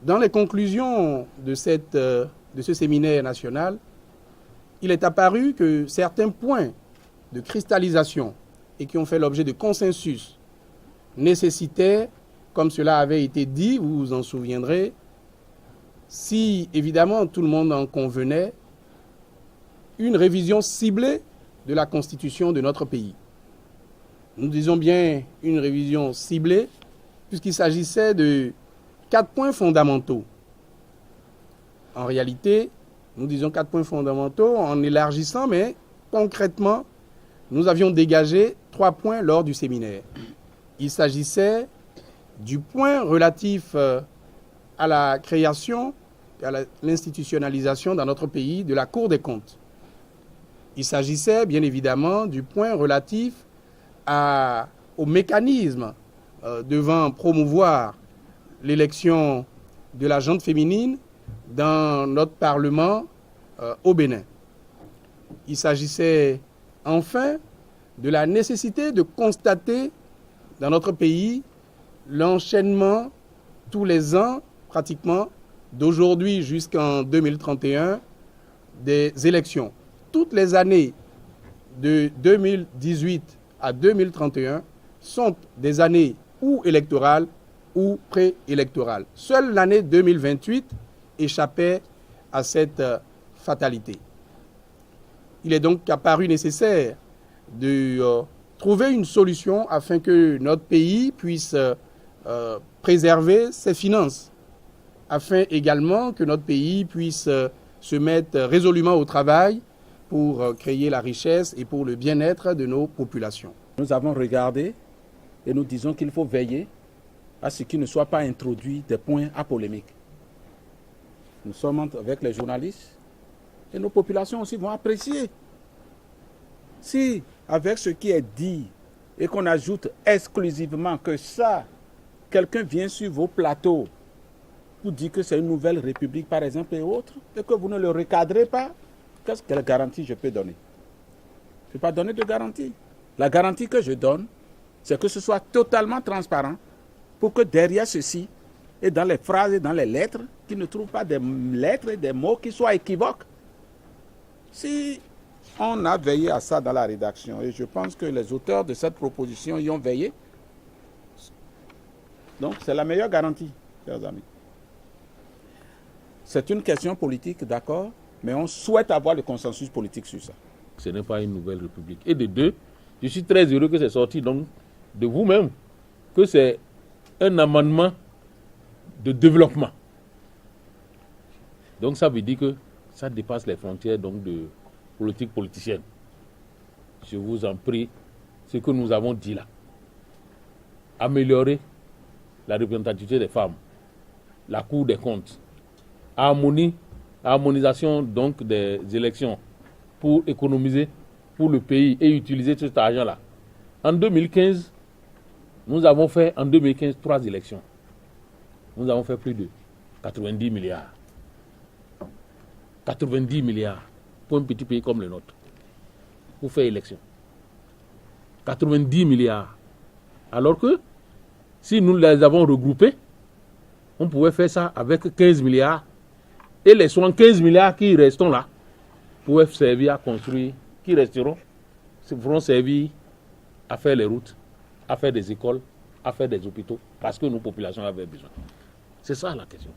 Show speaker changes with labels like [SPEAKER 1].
[SPEAKER 1] Dans les conclusions de ce séminaire national, il est apparu que certains points de cristallisation et qui ont fait l'objet de consensus nécessitaient, comme cela avait été dit, vous vous en souviendrez, si évidemment tout le monde en convenait, une révision ciblée de la Constitution de notre pays. Nous disons bien une révision ciblée, puisqu'il s'agissait de 4 points fondamentaux. En réalité, nous disons 4 points fondamentaux en élargissant, mais concrètement, nous avions dégagé 3 points lors du séminaire. Il s'agissait du point relatif à la création, à l'institutionnalisation dans notre pays de la Cour des comptes. Il s'agissait bien évidemment du point relatif au mécanisme devant promouvoir l'élection de la gente féminine dans notre Parlement au Bénin. Il s'agissait enfin de la nécessité de constater dans notre pays l'enchaînement tous les ans, pratiquement, d'aujourd'hui jusqu'en 2031, des élections. Toutes les années de 2018 à 2031 sont des années ou électorales ou préélectorales. Seule l'année 2028 échappait à cette fatalité. Il est donc apparu nécessaire de trouver une solution afin que notre pays puisse préserver ses finances, afin également que notre pays puisse se mettre résolument au travail pour créer la richesse et pour le bien-être de nos populations.
[SPEAKER 2] Nous avons regardé et nous disons qu'il faut veiller à ce qu'il ne soit pas introduit des points à polémique. Nous sommes avec les journalistes et nos populations aussi vont apprécier. Si, avec ce qui est dit et qu'on ajoute exclusivement que ça, quelqu'un vient sur vos plateaux pour dire que c'est une nouvelle république, par exemple, et autres, et que vous ne le recadrez pas, quelle garantie je peux donner? Je ne peux pas donner de garantie. La garantie que je donne, c'est que ce soit totalement transparent pour que derrière ceci, et dans les phrases et dans les lettres, qu'ils ne trouvent pas des lettres et des mots qui soient équivoques. Si on a veillé à ça dans la rédaction, et je pense que les auteurs de cette proposition y ont veillé, donc c'est la meilleure garantie, chers amis. C'est une question politique, d'accord, mais on souhaite avoir le consensus politique sur ça.
[SPEAKER 3] Ce n'est pas une nouvelle république. Et de deux, je suis très heureux que c'est sorti donc de vous-même, que c'est un amendement de développement. Donc ça veut dire que ça dépasse les frontières donc de politique politicienne. Je vous en prie, ce que nous avons dit là, améliorer la représentativité des femmes, la Cour des comptes, harmonisation donc des élections pour économiser pour le pays et utiliser tout cet argent-là. En 2015, nous avons fait 3 élections. Nous avons fait plus de 90 milliards. 90 milliards pour un petit pays comme le nôtre, pour faire élection. 90 milliards. Alors que, si nous les avons regroupés, on pouvait faire ça avec 15 milliards. Et les 75 milliards qui resteront là, pouvaient servir à construire, qui resteront, feront servir à faire les routes, à faire des écoles, à faire des hôpitaux, parce que nos populations avaient besoin. C'est ça la question.